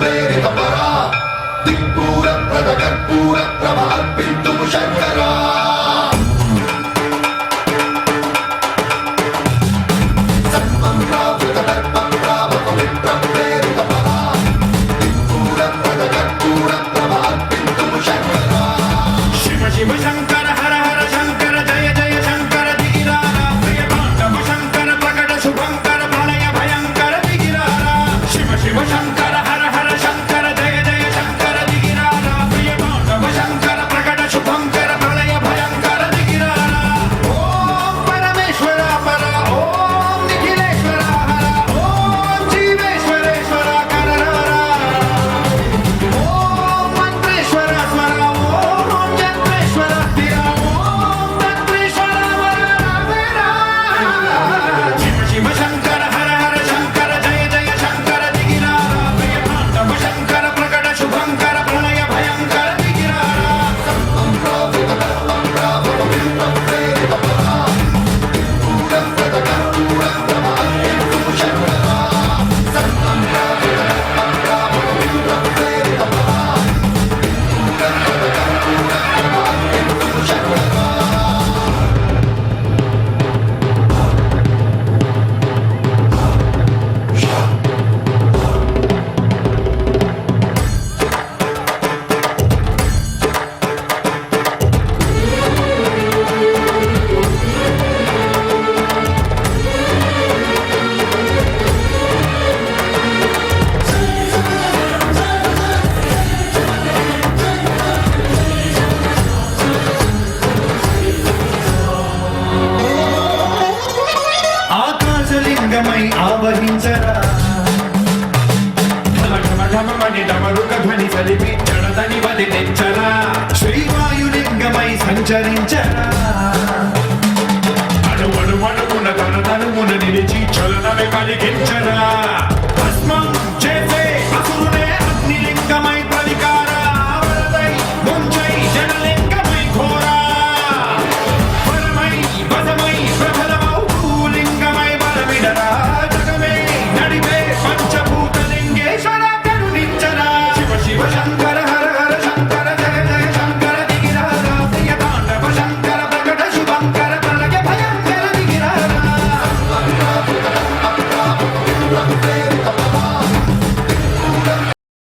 ప్రేరిత పరా దిక్పూర ప్రద కర్పూర ప్రభ అర్పింతుము శంకరా సర్వం ప్రావృత దర్పం ప్రావ పవిత్రం ప్రేరిత పరా దిక్పూర ప్రద కర్పూర ప్రభ అర్పింతుము శంకరా శివ శివ శంకర హర హర శంకర జయ జయ శంకర దిగిరారా ప్రియ పాండవ శంకర ప్రకట శుభంకర ప్రళయ భయంకర దిగిరారా శివ శివ శంకర హర హర శంకర జయ జయ శంకర దిగిరారా ప్రియ పాండవ శంకర ప్రకట శుభంకర ప్రళయ భయంకర దిగిరారా ఓం పరమేశ్వర పర ఓం నిఖిలేశ్వర హర ఓం జీవేశ్వరేశ్వర కరరారా ఓం మంత్రేశ్వర స్వర ఓం జంత్రేశ్వర స్థిర ఓం తంత్రేశ్వర వరరావేరా శివ శివ శంకర హర హర శంకర జయ జయ శంకర దిగిరారా ప్రియ పాండవ శంకర ప్రకట శుభంకర ప్రళయ భయంకర దిగిరారా సర్వం ప్రావృత దర్పం ప్రావ పవిత్రం ప్రేరిత పరా దిక్పూర ప్రద కర్పూర ప్రభ అర్పింతుము శంకరా సర్వం ప్రావృత దర్పం ప్రావ పవిత్రం ప్రేరిత పరా దిక్పూర ప్రద కర్పూర ప్రభ అర్పింతుము శంకరా ఆకాశలింగమై ఆవహించరా ఢమఢమఢమమని డమరుక ధ్వని సలిపి జడదని వదిలించరా శ్రీవాయులింగమై సంచరించరా అణువణువణువున తన తనువున నిలిచి చలనమే కలిగించరా